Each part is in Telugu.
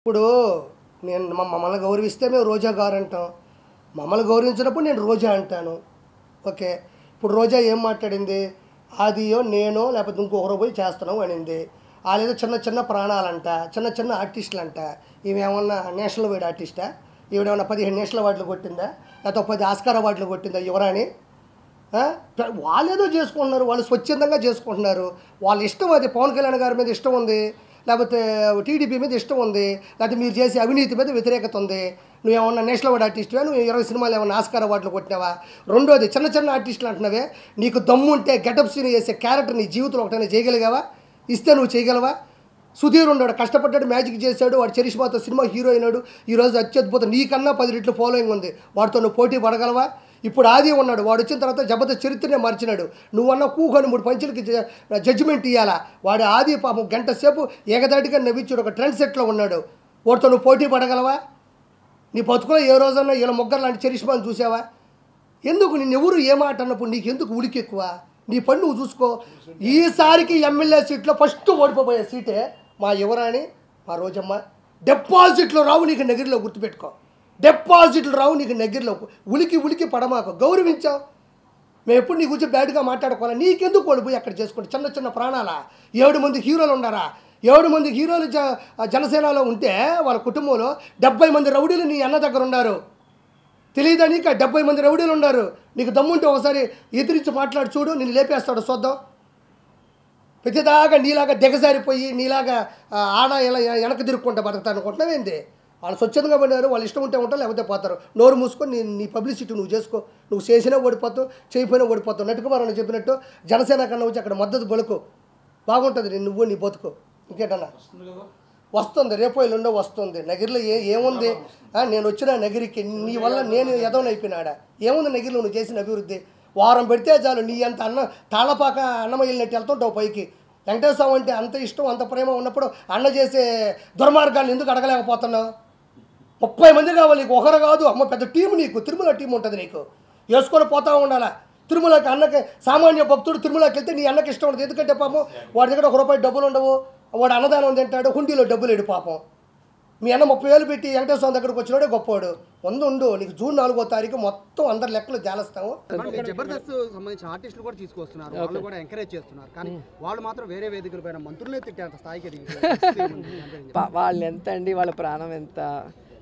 ఇప్పుడు నేను మమ్మల్ని గౌరవిస్తే మేము రోజా గారు అంటాం. మమ్మల్ని గౌరవించినప్పుడు నేను రోజా అంటాను. ఓకే. ఇప్పుడు రోజా ఏం మాట్లాడింది? ఆదియో నేనో లేకపోతే ఇంకొకరో పోయి చేస్తున్నాం అనింది. వాళ్ళేదో చిన్న చిన్న ప్రాణాలంట, చిన్న చిన్న ఆర్టిస్టులంట. ఈమెమన్నా నేషనల్ వైడ్ ఆర్టిస్టా? ఈవిడేమన్నా 15 నేషనల్ అవార్డులు కొట్టిందా? లేకపోతే 10 ఆస్కార్ అవార్డులు కొట్టిందా యువరాణి? వాళ్ళేదో చేసుకుంటున్నారు, వాళ్ళు స్వచ్ఛందంగా చేసుకుంటున్నారు. వాళ్ళ ఇష్టం అది. పవన్ కళ్యాణ్ గారి మీద ఇష్టం ఉంది, లేకపోతే టీడీపీ మీద ఇష్టం ఉంది, లేకపోతే మీరు చేసే అవినీతి మీద వ్యతిరేకత ఉంది. నువ్వేమన్నా నేషనల్ అవార్డు ఆర్టిస్టువా? నువ్వు 20 సినిమాలు ఏమన్నా ఆస్కార్ అవార్డులు కొట్టినావా? రెండోది, చిన్న చిన్న ఆర్టిస్టులు అంటున్నావే, నీకు దమ్ము ఉంటే గెటప్ సీన్ చేసే క్యారెక్టర్ నీ జీవితంలో ఒకటైనా చేయగలిగావా? ఇస్తే నువ్వు చేయగలవా? సుధీర్ ఉన్నాడు, కష్టపడ్డాడు, మ్యాజిక్ చేశాడు, వాడు చరిష్మాతో సినిమా హీరో అయినాడు, ఈరోజు అత్యద్భుతం, నీకన్నా 10 రెట్లు ఫాలోయింగ్ ఉంది, వాడితో నువ్వు పోటీ పడగలవా? ఇప్పుడు ఆది ఉన్నాడు, వాడు వచ్చిన తర్వాత జబర్దస్త్ చరిత్రనే మార్చినాడు. నువ్వన్నా కూకొని 3 పంచులకి జడ్జిమెంట్ ఇవ్వాలా? వాడు ఆది పాపం గంట సేపు ఏకదాటిగా నవ్వించాడు, ఒక ట్రెండ్ సెట్లో ఉన్నాడు. వాడితో నువ్వు పోటీ పడగలవా? నీ బతుకులో ఏ రోజన్నా వీళ్ళ ముగ్గురు లాంటి చరిష్మాని చూసావా? ఎందుకు నిన్నెవరు ఏ మాట అన్నప్పుడు నీకెందుకు ఉడికి ఎక్కువ? నీ పని నువ్వు చూసుకో. ఈసారికి ఎమ్మెల్యే సీట్లో ఫస్ట్ ఓడిపోయే సీటే మా యువరాణి, మా రోజమ్మ. డిపాజిట్లు రావు నీకు నగిరిలో, గుర్తుపెట్టుకో. డిపాజిట్లు రావు నీకు నగిరిలో. ఉలికి ఉలికి పడమాకు, గౌరవించావు. మేము ఎప్పుడు నీ గురించి బ్యాడ్గా మాట్లాడుకోవాలి. నీకెందుకు ఓడిపోయి అక్కడ చేసుకుంటే? చిన్న చిన్న ప్రాణాలా? 7 మంది హీరోలు ఉన్నారా? 7 మంది హీరోలు జనసేనలో ఉంటే వాళ్ళ కుటుంబంలో 70 మంది రౌడీలు నీ అన్న దగ్గర ఉన్నారు. తెలియదా నీకు? 70 మంది రౌడీలు ఉన్నారు. నీకు దమ్ముంటే ఒకసారి ఎదిరించి మాట్లాడి చూడు, నేను లేపేస్తాడు చూద్దాం. ప్రతిదాకా నీలాగా దిగజారిపోయి నీలాగా ఆడ ఇలా వెనక తిరుక్కుంటా బతుకుతా అనుకుంటున్నావేంది? వాళ్ళు స్వచ్ఛందంగా పడినారు, వాళ్ళు ఇష్టం ఉంటే ఉంటారు, లేకపోతే పోతారు. నోరు మూసుకొని నీ పబ్లిసిటీ నువ్వు చేసుకో. నువ్వు చేసినా ఓడిపోతావు, చేయకపోయినా ఓడిపోతావు. నటుకుమారని చెప్పినట్టు జనసేన కన్నా వచ్చి అక్కడ మద్దతు బలుకు, బాగుంటుంది. నువ్వు నీ బతుకు. ఇంకేటన్నా వస్తుంది, రేపో ఎల్లుండో వస్తుంది. నగిరిలో ఏముంది? నేను వచ్చిన నగిరికి నీ వల్ల నేను ఎదవనైపోయినాడా? ఏముంది నగిరిలో నువ్వు చేసిన అభివృద్ధి? వారం పెడితే చాలు, నీ అంత తాళపాక అన్నం వెళ్ళినట్టు వెళ్తుంటావు పైకి. వెంకటేశ్వర స్వామి అంటే అంత ఇష్టం, అంత ప్రేమ ఉన్నప్పుడు అన్న చేసే దుర్మార్గాన్ని ఎందుకు అడగలేకపోతున్నావు? 30 మంది కావాలి నీకు, ఒకరు కాదు. అమ్మ పెద్ద టీం నీకు, తిరుమల టీం ఉంటుంది నీకు, వేసుకొని పోతా ఉండాలా. తిరుమలకి అన్నకి సామాన్య భక్తుడు తిరుమలకి వెళ్తే నీ అన్నకి ఇష్టం ఉండదు. ఎందుకంటే పాపం వాడి దగ్గర 1 రూపాయి డబ్బులు ఉండవు, వాడు అన్నదానం తింటాడు, హుండీలో డబ్బులు లేడు పాపం. మీ అన్న 30,000 పెట్టి వెంకటేశ్వర స్వామి దగ్గరకు వచ్చినాడే గొప్పవాడు. ఉండు నీకు జూన్ 4వ తారీఖు మొత్తం అందరి లెక్కలు జాలస్తాము. జబర్దస్త్ సంబంధించిన ఆర్టిస్టులు కూడా తీసుకొస్తున్నారు, వాళ్ళు కూడా ఎంకరేజ్ చేస్తున్నారు. కానీ వాళ్ళు మాత్రం వేరే వేదికల పైన మంత్రులే తిట్టేంత స్థాయికి వాళ్ళు ఎంత అండి, వాళ్ళ ప్రాణం ఎంత?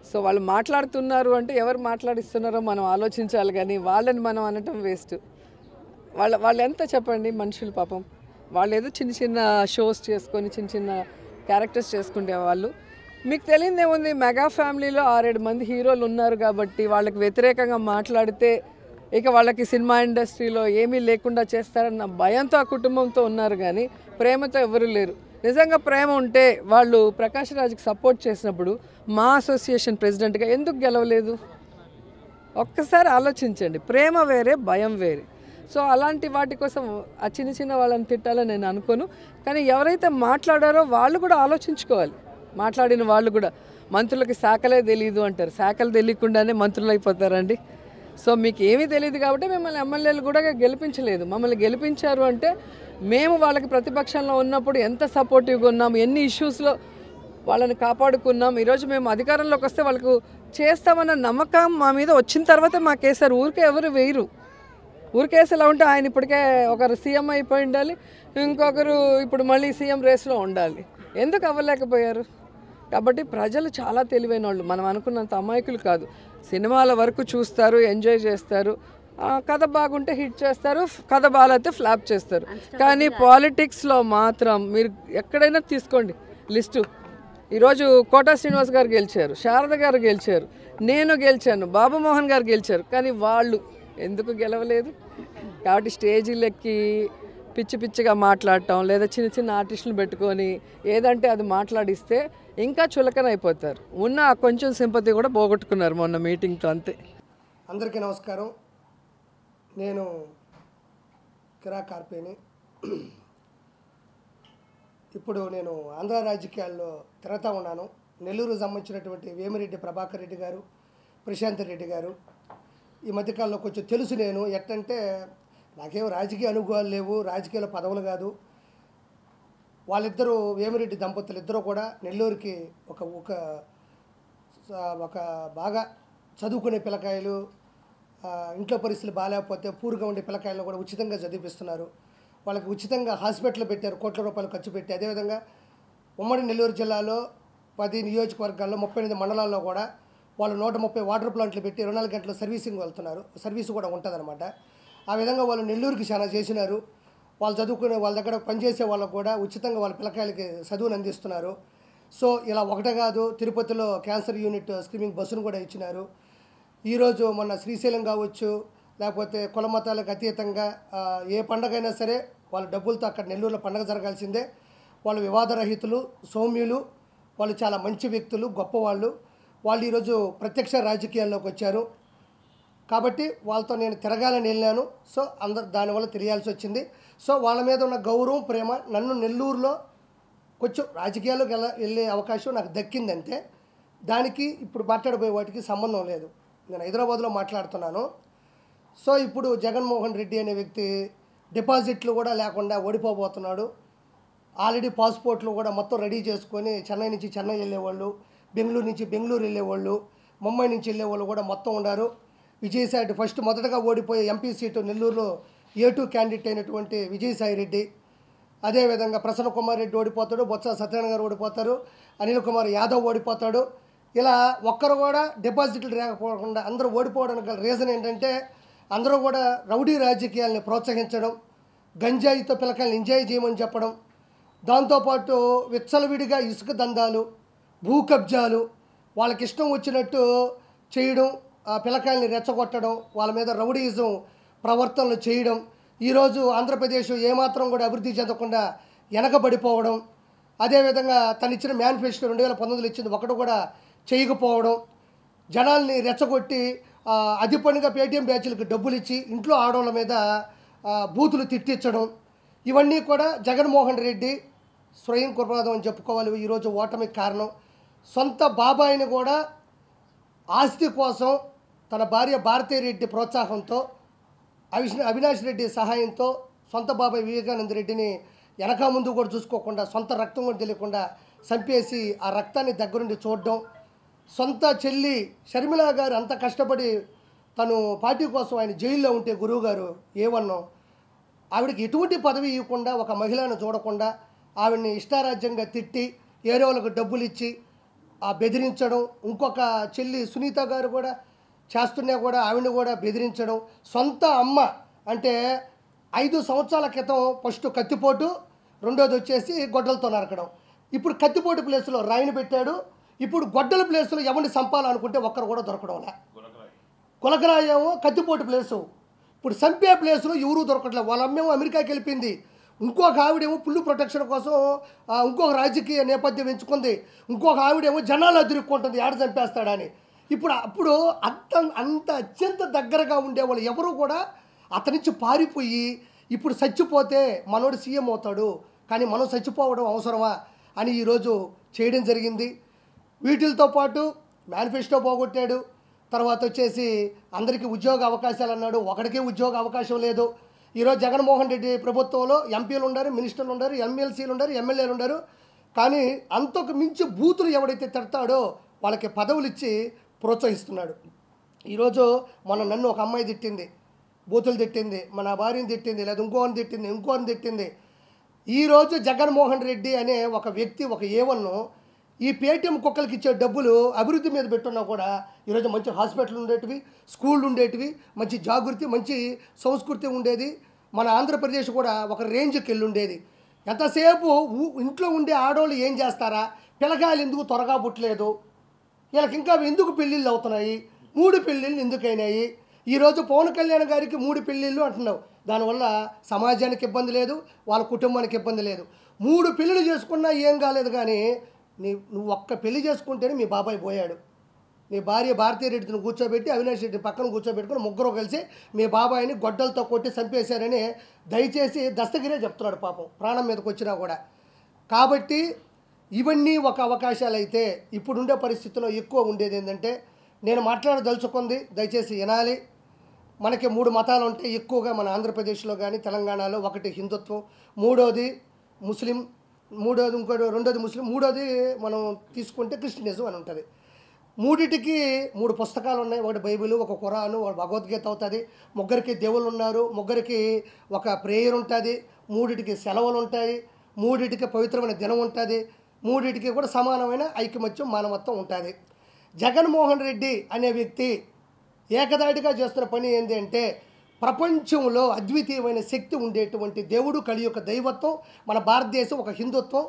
సో వాళ్ళు మాట్లాడుతున్నారు అంటే ఎవరు మాట్లాడిస్తున్నారో మనం ఆలోచించాలి, కానీ వాళ్ళని మనం అనటం వేస్ట్. వాళ్ళు ఎంత చెప్పండి మనుషులు పాపం. వాళ్ళు ఏదో చిన్న చిన్న షోస్ చేసుకొని చిన్న చిన్న క్యారెక్టర్స్ చేసుకుంటే వాళ్ళు. మీకు తెలియదు ఏముంది, మెగా ఫ్యామిలీలో 6-7 మంది హీరోలు ఉన్నారు కాబట్టి వాళ్ళకి వ్యతిరేకంగా మాట్లాడితే ఇక వాళ్ళకి సినిమా ఇండస్ట్రీలో ఏమీ లేకుండా చేస్తారన్న భయంతో ఆ కుటుంబంతో ఉన్నారు, కానీ ప్రేమతో ఎవరు లేరు. నిజంగా ప్రేమ ఉంటే వాళ్ళు ప్రకాష్ రాజ్కి సపోర్ట్ చేసినప్పుడు మా అసోసియేషన్ ప్రెసిడెంట్గా ఎందుకు గెలవలేదు? ఒక్కసారి ఆలోచించండి. ప్రేమ వేరే, భయం వేరే. సో అలాంటి వాటి కోసం ఆ చిన్న చిన్న వాళ్ళని తిట్టాలని నేను అనుకోను. కానీ ఎవరైతే మాట్లాడారో వాళ్ళు కూడా ఆలోచించుకోవాలి. మాట్లాడిన వాళ్ళు కూడా, మంత్రులకి శాఖలే తెలియదు అంటారు, శాఖలు తెలియకుండానే మంత్రులు అయిపోతారండి. సో మీకు ఏమీ తెలియదు కాబట్టి మిమ్మల్ని ఎమ్మెల్యేలు కూడా గెలిపించలేదు. మమ్మల్ని గెలిపించారు అంటే మేము వాళ్ళకి ప్రతిపక్షంలో ఉన్నప్పుడు ఎంత సపోర్టివ్గా ఉన్నాం, ఎన్ని ఇష్యూస్లో వాళ్ళని కాపాడుకున్నాం. ఈరోజు మేము అధికారంలోకి వస్తే వాళ్ళకు చేస్తామన్న నమ్మకం మా మీద వచ్చిన తర్వాత మాకేసారు. ఊరికే ఎవరు వేయరు. ఊరికేసి ఎలా ఉంటే ఆయన ఇప్పటికే ఒకరు సీఎం అయిపోయి ఉండాలి, ఇంకొకరు ఇప్పుడు మళ్ళీ సీఎం రేస్లో ఉండాలి. ఎందుకు అవ్వలేకపోయారు? కాబట్టి ప్రజలు చాలా తెలివైన వాళ్ళు, మనం అనుకున్నంత అమాయకులు కాదు. సినిమాల వరకు చూస్తారు, ఎంజాయ్ చేస్తారు, కథ బాగుంటే హిట్ చేస్తారు, కథ బాగాలేతే ఫ్లాప్ చేస్తారు. కానీ పాలిటిక్స్లో మాత్రం మీరు ఎక్కడైనా తీసుకోండి లిస్టు. ఈరోజు కోటా శ్రీనివాస్ గారు గెలిచారు, శారద గారు గెలిచారు, నేను గెలిచాను, బాబు మోహన్ గారు గెలిచారు, కానీ వాళ్ళు ఎందుకు గెలవలేదు? కాబట్టి స్టేజీలెక్కి పిచ్చి పిచ్చిగా మాట్లాడటం, లేదా చిన్న చిన్న ఆర్టిస్టులు పెట్టుకొని ఏదంటే అది మాట్లాడిస్తే ఇంకా చులకన అయిపోతారు. ఉన్న కొంచెం సింపతి కూడా పోగొట్టుకున్నారు మొన్న మీటింగ్తో, అంతే. అందరికీ నమస్కారం. నేను కిరా కార్పేని. ఇప్పుడు నేను ఆంధ్ర రాజకీయాల్లో తిరుగుతూ ఉన్నాను. నెల్లూరు సంబంధించినటువంటి వేమిరెడ్డి ప్రభాకర్ రెడ్డి గారు, ప్రశాంత్ రెడ్డి గారు ఈ మధ్యకాలంలో కొంచెం తెలుసు. నేను ఎట్టంటే నాకేం రాజకీయ అనుభవాలు లేవు, రాజకీయాల పదవులు కాదు. వాళ్ళిద్దరూ వేమిరెడ్డి దంపతులు ఇద్దరు కూడా నెల్లూరుకి ఒక ఒక ఒక బాగా చదువుకునే పిల్లకాయలు, ఇంట్లో పరిస్థితులు బాగాలేకపోతే పూర్గా ఉండే పిల్లకాయలను కూడా ఉచితంగా చదివిస్తున్నారు. వాళ్ళకి ఉచితంగా హాస్పిటల్ పెట్టారు, కోట్ల రూపాయలు ఖర్చు పెట్టి. అదేవిధంగా ఉమ్మడి నెల్లూరు జిల్లాలో 10 నియోజకవర్గాల్లో 38 మండలాల్లో కూడా వాళ్ళు 130 వాటర్ ప్లాంట్లు పెట్టి 24 గంటలు సర్వీసింగ్ వెళ్తున్నారు. సర్వీస్ కూడా ఉంటుందన్నమాట. ఆ విధంగా వాళ్ళు నెల్లూరుకి చాలా చేసినారు. వాళ్ళు చదువుకునే వాళ్ళ దగ్గర పనిచేసే వాళ్ళకు కూడా ఉచితంగా వాళ్ళ పిల్లకాయలకి చదువును అందిస్తున్నారు. సో ఇలా ఒకటే కాదు, తిరుపతిలో క్యాన్సర్ యూనిట్ స్క్రీనింగ్ బస్సును కూడా ఇచ్చినారు. ఈరోజు మొన్న శ్రీశైలం కావచ్చు, లేకపోతే కుల మతాలకు అతీతంగా ఏ పండగైనా సరే వాళ్ళ డబ్బులతో అక్కడ నెల్లూరులో పండగ జరగాల్సిందే. వాళ్ళు వివాదరహితులు, సౌమ్యులు, వాళ్ళు చాలా మంచి వ్యక్తులు, గొప్పవాళ్ళు. వాళ్ళు ఈరోజు ప్రత్యక్ష రాజకీయాల్లోకి వచ్చారు కాబట్టి వాళ్ళతో నేను తిరగాలని వెళ్ళాను. సో అందరు దానివల్ల తెలియాల్సి వచ్చింది. సో వాళ్ళ మీద ఉన్న గౌరవం, ప్రేమ నన్ను నెల్లూరులో కొంచెం రాజకీయాల్లోకి వెళ్ళే అవకాశం నాకు దక్కిందంటే దానికి ఇప్పుడు మాట్లాడబోయే వాటికి సంబంధం లేదు. నేను హైదరాబాద్లో మాట్లాడుతున్నాను. సో ఇప్పుడు జగన్మోహన్ రెడ్డి అనే వ్యక్తి డిపాజిట్లు కూడా లేకుండా ఓడిపోబోతున్నాడు. ఆల్రెడీ పాస్పోర్ట్లు కూడా మొత్తం రెడీ చేసుకొని చెన్నై నుంచి చెన్నై వెళ్ళేవాళ్ళు, బెంగళూరు నుంచి బెంగళూరు వెళ్ళేవాళ్ళు, ముంబై నుంచి వెళ్ళేవాళ్ళు కూడా మొత్తం ఉన్నారు. విజయసాయి ఫస్ట్ మొదటగా ఓడిపోయే ఎంపీ సీటు నెల్లూరులో A2 క్యాండిడేట్ అయినటువంటి విజయసాయి రెడ్డి, అదేవిధంగా ప్రసన్న కుమార్ రెడ్డి ఓడిపోతాడు, బొత్స సత్యనారాయణ గారు ఓడిపోతారు, అనిల్ కుమార్ యాదవ్ ఓడిపోతాడు. ఇలా ఒక్కరు కూడా డిపాజిట్లు లేకపోకుండా అందరూ ఓడిపోవడానికి గల రీజన్ ఏంటంటే అందరూ కూడా రౌడీ రాజకీయాలని ప్రోత్సహించడం, గంజాయితో పిల్లకాయలు ఎంజాయ్ చేయమని చెప్పడం, దాంతోపాటు విచ్చలవిడిగా ఇసుక దందాలు, భూ కబ్జాలు, వాళ్ళకి ఇష్టం వచ్చినట్టు చేయడం, ఆ పిల్లకాయల్ని రెచ్చగొట్టడం, వాళ్ళ మీద రౌడీయిజం ప్రవర్తనలు చేయడం. ఈరోజు ఆంధ్రప్రదేశ్ ఏమాత్రం కూడా అభివృద్ధి చెందకుండా వెనకబడిపోవడం, అదేవిధంగా తను ఇచ్చిన మేనిఫెస్టో 2019 ఇచ్చింది ఒకటి కూడా చేయకపోవడం, జనాల్ని రెచ్చగొట్టి అది పనిగా పేటీఎం బ్యాచ్లకు డబ్బులు ఇచ్చి ఇంట్లో ఆడవాళ్ళ మీద బూతులు తిట్టించడం, ఇవన్నీ కూడా జగన్మోహన్ రెడ్డి స్వయం కృపాదం అని చెప్పుకోవాలి. ఈరోజు ఓటమికి కారణం సొంత బాబాయిని కూడా ఆస్తి కోసం తన భార్య భారతీరెడ్డి ప్రోత్సాహంతో, అవినాష్ రెడ్డి సహాయంతో సొంత బాబాయ్ వివేకానంద రెడ్డిని వెనక ముందు కూడా చూసుకోకుండా సొంత రక్తం కూడా తెలియకుండా చంపేసి ఆ రక్తాన్ని దగ్గరుండి చూడడం, సొంత చెల్లి షర్మిల గారు అంత కష్టపడి తను పార్టీ కోసం ఆయన జైల్లో ఉంటే గురువు గారు ఏమన్నాం ఆవిడకి ఎటువంటి పదవి ఇవ్వకుండా ఒక మహిళను చూడకుండా ఆవిడని ఇష్టారాజ్యంగా తిట్టి ఏరే వాళ్ళకు డబ్బులు ఇచ్చి బెదిరించడం, ఇంకొక చెల్లి సునీత గారు కూడా చేస్తున్నా కూడా ఆవిడని కూడా బెదిరించడం, సొంత అమ్మ అంటే 5 సంవత్సరాల క్రితం ఫస్ట్ కత్తిపోటు, రెండోది వచ్చేసి గొడ్డలతో నరకడం. ఇప్పుడు కత్తిపోటు ప్లేస్లో రాయిని పెట్టాడు. ఇప్పుడు గొడ్డల ప్లేస్లో ఎవరిని చంపాలనుకుంటే ఒక్కరు కూడా దొరకడంలే. కులకరాయేమో కత్తిపోటు ప్లేసు, ఇప్పుడు చంపే ప్లేస్లో ఎవరూ దొరకట్లేదు. వాళ్ళ అమ్మేమో అమెరికాకి వెళ్ళిపోయింది, ఇంకొక ఆవిడేమో పుల్లు ప్రొటెక్షన్ కోసం ఇంకొక రాజకీయ నేపథ్యం ఎంచుకుంది, ఇంకొక ఆవిడేమో జనాలు అదిరుక్కుంటుంది ఏడ చంపేస్తాడని. అప్పుడు అంత అత్యంత దగ్గరగా ఉండేవాళ్ళు ఎవరు కూడా అతని నుంచి పారిపోయి ఇప్పుడు చచ్చిపోతే మనోడు సీఎం అవుతాడు కానీ మనం చచ్చిపోవడం అవసరమా అని ఈరోజు చేయడం జరిగింది. వీటితో పాటు మేనిఫెస్టో పోగొట్టాడు. తర్వాత వచ్చేసి అందరికీ ఉద్యోగ అవకాశాలు అన్నాడు, ఒకడికే ఉద్యోగ అవకాశం లేదు. ఈరోజు జగన్మోహన్ రెడ్డి ప్రభుత్వంలో ఎంపీలు ఉన్నారు, మినిస్టర్లు ఉన్నారు, ఎమ్మెల్సీలు ఉన్నారు, ఎమ్మెల్యేలు ఉన్నారు. కానీ అంతకు మించి బూతులు ఎవడైతే తిడతాడో వాళ్ళకి పదవులు ఇచ్చి ప్రోత్సహిస్తున్నాడు. ఈరోజు నన్ను ఒక అమ్మాయి తిట్టింది, బూతులు తిట్టింది, మన భార్యని తిట్టింది, లేదా ఇంకోని తిట్టింది. ఈరోజు జగన్మోహన్ రెడ్డి అనే ఒక వ్యక్తి, ఒక ఏవన్ను ఈ పేటీఎం కుక్కలకి ఇచ్చే డబ్బులు అభివృద్ధి మీద పెట్టున్నా కూడా ఈరోజు మంచి హాస్పిటల్ ఉండేటివి, స్కూళ్ళు ఉండేటివి, మంచి జాగృతి, మంచి సంస్కృతి ఉండేది. మన ఆంధ్రప్రదేశ్ కూడా ఒక రేంజ్కి వెళ్ళి ఉండేది. ఎంతసేపు ఇంట్లో ఉండే ఆడవాళ్ళు ఏం చేస్తారా, పిల్లకాయలు ఎందుకు త్వరగా పుట్టలేదు, వీళ్ళకి ఇంకా ఎందుకు పెళ్ళిళ్ళు అవుతున్నాయి, 3 పెళ్ళిళ్ళు ఎందుకైనాయి. ఈరోజు పవన్ కళ్యాణ్ గారికి 3 పెళ్ళిళ్ళు అంటున్నావు, దానివల్ల సమాజానికి ఇబ్బంది లేదు, వాళ్ళ కుటుంబానికి ఇబ్బంది లేదు. 3 పెళ్ళిళ్ళు చేసుకున్నా ఏం కాలేదు. కానీ నువ్వు ఒక్క పెళ్లి చేసుకుంటేనే మీ బాబాయ్ పోయాడు. నీ భార్య భారతీరెడ్డిని కూర్చోబెట్టి అవినాష్ రెడ్డి పక్కన కూర్చోబెట్టుకుని ముగ్గురు కలిసి మీ బాబాయిని గొడ్డలతో కొట్టి చంపేశారని దయచేసి దస్తగిరే చెప్తున్నాడు పాపం, ప్రాణం మీదకి వచ్చినా కూడా. కాబట్టి ఇవన్నీ ఒక అవకాశాలు అయితే ఇప్పుడుండే పరిస్థితుల్లో ఎక్కువ ఉండేది ఏంటంటే, నేను మాట్లాడదలుచుకుంది దయచేసి వినాలి. మనకి 3 మతాలు ఉంటాయి ఎక్కువగా మన ఆంధ్రప్రదేశ్లో కానీ తెలంగాణలో. ఒకటి హిందుత్వం, మూడోది ముస్లిం, రెండోది ముస్లిం, మూడోది మనం తీసుకుంటే క్రిస్టియనిజం అని ఉంటుంది. మూడిటికి 3 పుస్తకాలు ఉన్నాయి. ఒకటి బైబిల్, ఒక ఖురాను, ఒక భగవద్గీత అవుతుంది. ముగ్గురికి దేవుళ్ళు ఉన్నారు, ముగ్గురికి ఒక ప్రేయర్ ఉంటుంది, మూడిటికి సెలవులు ఉంటాయి, మూడిటికి పవిత్రమైన దినం ఉంటుంది, మూడిటికి కూడా సమానమైన ఐకమత్యం మానవత్వం ఉంటుంది. జగన్మోహన్ రెడ్డి అనే వ్యక్తి ఏకదాటిగా చేస్తున్న పని ఏంటి అంటే, ప్రపంచంలో అద్వితీయమైన శక్తి ఉండేటువంటి దేవుడు, కలియుగ దైవత్వం, మన భారతదేశం ఒక హిందుత్వం,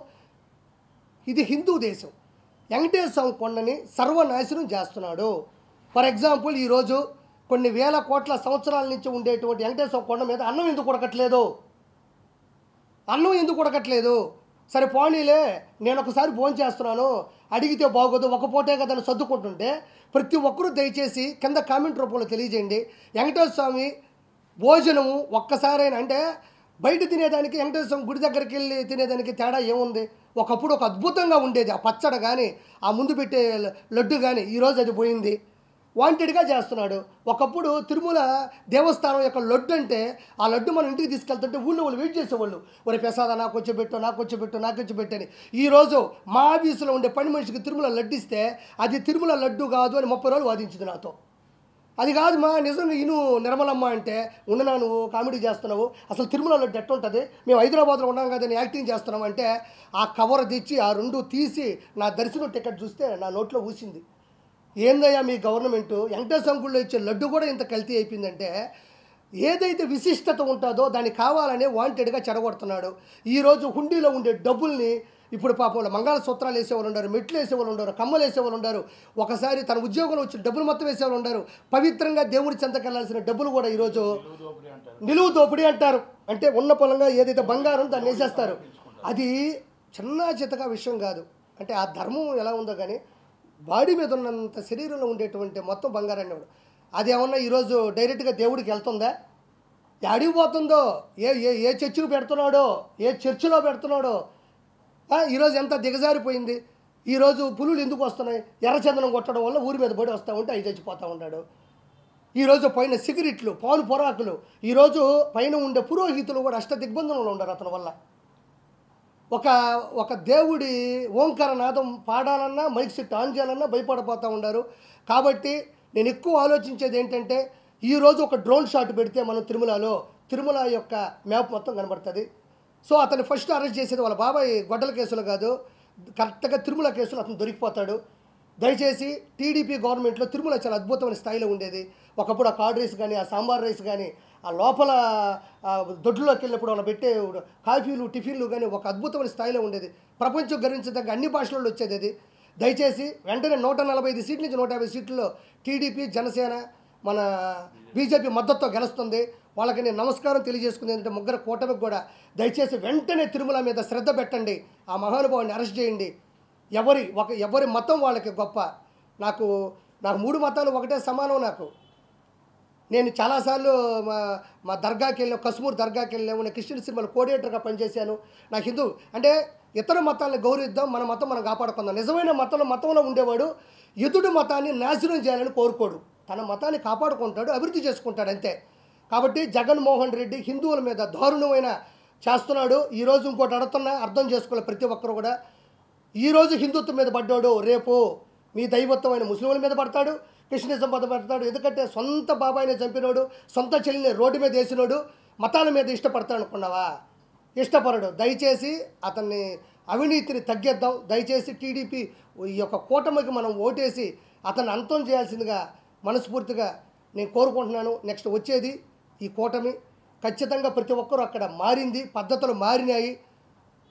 ఇది హిందూ దేశం. వెంకటేశ్వర స్వామి కొండని సర్వనాశనం చేస్తున్నాడు. ఫర్ ఎగ్జాంపుల్, ఈరోజు కొన్ని వేల కోట్ల సంవత్సరాల నుంచి ఉండేటువంటి వెంకటేశ్వర స్వామి కొండ మీద అన్నం ఎందుకు ఉడకట్లేదు? సరే పోనీలే, నేను ఒకసారి ఫోన్ చేస్తున్నాను, అడిగితే బాగోదు, ఒక పూటే కదా అని సర్దుకుంటుంటే, ప్రతి ఒక్కరూ దయచేసి కింద కామెంట్ రూపంలో తెలియజేయండి. వెంకటేశ్వర స్వామి భోజనము ఒక్కసారైనా, అంటే బయట తినేదానికి వెంకటేశ్వర స్వామి గుడి దగ్గరికి వెళ్ళి తినేదానికి తేడా ఏముంది? ఒకప్పుడు ఒక అద్భుతంగా ఉండేది ఆ పచ్చడి కానీ, ఆ ముందు పెట్టే లడ్డు కానీ. ఈరోజు అది పోయింది, వాంటెడ్గా చేస్తున్నాడు. ఒకప్పుడు తిరుమల దేవస్థానం యొక్క లడ్డు అంటే, ఆ లడ్డు మనం ఇంటికి తీసుకెళ్తుంటే ఊళ్ళో వాళ్ళు వెయిట్ చేసేవాళ్ళు, ఒరే ప్రసాద నాకు వచ్చి పెట్టని. ఈరోజు మా ఆఫీసులో ఉండే పని మనిషికి తిరుమల లడ్డు ఇస్తే అది తిరుమల లడ్డు కాదు అని 30 రోజులు వాదించింది నాతో. అది కాదు మా నిజంగా ఇను నిర్మలమ్మ అంటే, ఉండనా నువ్వు కామెడీ చేస్తున్నావు, అసలు తిరుమల లడ్డు ఎట్ట ఉంటుంది, మేము హైదరాబాద్లో ఉన్నాం కదని యాక్టింగ్ చేస్తున్నాం అంటే, ఆ కవర్ తెచ్చి ఆ 2 తీసి నా దర్శనం టికెట్ చూస్తే నా నోట్లో ఊసింది. ఏందయ్యా మీ గవర్నమెంటు, వెంకటేశ్వర గుళ్ళో ఇచ్చే లడ్డు కూడా ఇంత కల్తీ అయిపోయిందంటే, ఏదైతే విశిష్టత ఉంటుందో దాన్ని కావాలనే వాంటెడ్గా చెడగొడుతున్నాడు. ఈరోజు హుండీలో ఉండే డబ్బుల్ని ఇప్పుడు పాపం మంగళసూత్రాలు వేసేవాళ్ళు ఉన్నారు, మెట్లు వేసేవాళ్ళు ఉన్నారు, కమ్మలు వేసేవాళ్ళు ఉన్నారు, ఒకసారి తన ఉద్యోగంలో వచ్చిన డబ్బులు మొత్తం వేసేవాళ్ళు ఉన్నారు. పవిత్రంగా దేవుడి చెంతకెళ్లాల్సిన డబ్బులు కూడా ఈరోజు నిలువు దోపిడీ అంటారు. అంటే ఉన్న పొలంగా ఏదైతే బంగారం దాన్ని వేసేస్తారు. అది చిన్న చితక విషయం కాదు. అంటే ఆ ధర్మం ఎలా ఉందో కానీ, బాడీ మీద ఉన్నంత శరీరంలో ఉండేటువంటి మొత్తం బంగారాన్ని వాడు, అది ఏమన్నా ఈరోజు డైరెక్ట్గా దేవుడికి వెళ్తుందా? యాడికి పోతుందో, ఏ ఏ ఏ చర్చిలో పెడుతున్నాడో, ఏ చర్చిలో పెడుతున్నాడో. ఈరోజు ఎంత దిగజారిపోయింది. ఈరోజు పులులు ఎందుకు వస్తున్నాయి? ఎర్రచందనం కొట్టడం వల్ల ఊరి మీద పడి వస్తూ ఉంటే అవి చచ్చిపోతూ ఉన్నాడు. ఈరోజు పైన సిగరెట్లు, పాలు పొరాకులు, ఈరోజు పైన ఉండే పురోహితులు కూడా దిగ్బంధనంలో ఉండరు అతని వల్ల. ఒక దేవుడి ఓంకార నాదం పాడాలన్నా, మైక్ సెట్ ఆన్ చేయాలన్నా భయపడిపోతూ ఉన్నారు. కాబట్టి నేను ఎక్కువ ఆలోచించేది ఏంటంటే, ఈరోజు ఒక డ్రోన్ షాట్ పెడితే మనం తిరుమల యొక్క మ్యాప్ మొత్తం కనబడుతుంది. సో అతన్ని ఫస్ట్ అరెస్ట్ చేసేది వాళ్ళ బాబాయ్ గొడ్డల కేసులు కాదు, కరెక్ట్గా తిరుమల కేసులు అతను దొరికిపోతాడు. దయచేసి టీడీపీ గవర్నమెంట్లో తిరుమల చాలా అద్భుతమైన స్థాయిలో ఉండేది. ఒకప్పుడు ఆ కార్డ్ రైస్ కానీ, ఆ సాంబార్ రైస్ కానీ, ఆ లోపల దొడ్లోకి వెళ్ళినప్పుడు వాళ్ళు పెట్టే కాఫీలు, టిఫిన్లు కానీ ఒక అద్భుతమైన స్థాయిలో ఉండేది. ప్రపంచం గర్వించదగ్గ అన్ని భాషలలో వచ్చేది అది. దయచేసి వెంటనే 145 సీట్ల నుంచి 150 సీట్లలో టీడీపీ, జనసేన, మన బీజేపీ మద్దతుతో గెలుస్తుంది. వాళ్ళకి నేను నమస్కారం తెలియజేసుకుంది ఏంటంటే, ముగ్గురు కూటమికి కూడా దయచేసి వెంటనే తిరుమల మీద శ్రద్ధ పెట్టండి, ఆ మహానుభావుని అరెస్ట్ చేయండి. ఎవరి మతం వాళ్ళకి గొప్ప. నాకు 3 మతాలు ఒకటే సమానం. నేను చాలాసార్లు మా దర్గాకి వెళ్ళాను, కశ్మూర్ దర్గాకి వెళ్ళాము, నేను క్రిస్టియన్ సినిమాలో కోఆర్డినేటర్గా పనిచేశాను. నాకు హిందూ అంటే ఇతర మతాలను గౌరవిద్దాం, మన మతం మనం కాపాడుకుందాం. నిజమైన మతంలో ఉండేవాడు ఎదుటి మతాన్ని నాశనం చేయాలని కోరుకోడు, తన మతాన్ని కాపాడుకుంటాడు, అభివృద్ధి చేసుకుంటాడు అంతే. కాబట్టి జగన్మోహన్ రెడ్డి హిందువుల మీద దారుణమైన చేస్తున్నాడు. ఈరోజు ఇంకోటి అడుగుతున్నా, అర్థం చేసుకోవాలి ప్రతి ఒక్కరు కూడా. ఈరోజు హిందుత్వం మీద పడ్డాడు, రేపు మీ దైవత్వమైన ముస్లింల మీద పడతాడు, క్రిస్టియనిజం మీద పడతాడు. ఎందుకంటే సొంత బాబాయిని చంపినోడు, సొంత చెల్లిని రోడ్డు మీద వేసినోడు మతాల మీద ఇష్టపడతాడు అనుకున్నావా? ఇష్టపడడు. దయచేసి అతన్ని అవినీతిని తగ్గిద్దాం. దయచేసి టీడీపీ ఈ యొక్క కూటమికి మనం ఓటేసి అతన్ని అంతం చేయాల్సిందిగా మనస్ఫూర్తిగా నేను కోరుకుంటున్నాను. నెక్స్ట్ వచ్చేది ఈ కూటమి ఖచ్చితంగా ప్రతి ఒక్కరూ అక్కడ మారింది, పద్ధతులు మారినాయి,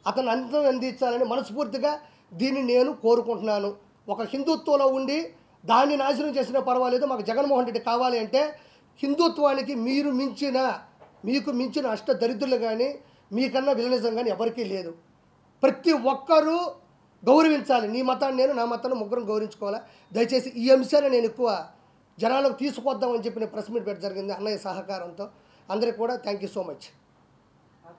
అతను అంతం అందించాలని మనస్ఫూర్తిగా దీన్ని నేను కోరుకుంటున్నాను. ఒక హిందుత్వంలో ఉండి దాన్ని నాశనం చేసినా పర్వాలేదు, మాకు జగన్మోహన్ రెడ్డి కావాలి అంటే హిందుత్వానికి మీకు మించిన అష్ట దరిద్రులు కానీ, మీకన్నా విలనిజం కానీ ఎవరికీ లేదు. ప్రతి ఒక్కరూ గౌరవించాలి. నీ మతాన్ని నేను, నా మతాన్ని ముగ్గురం గౌరవించుకోవాలి. దయచేసి ఈ అంశాన్ని నేను ఎక్కువ జనాలకు తీసుకొద్దామని చెప్పి నేను ప్రెస్ మీట్ పెట్టడం జరిగింది అన్నయ్య సహకారంతో. అందరికీ కూడా థ్యాంక్ యూ సో మచ్.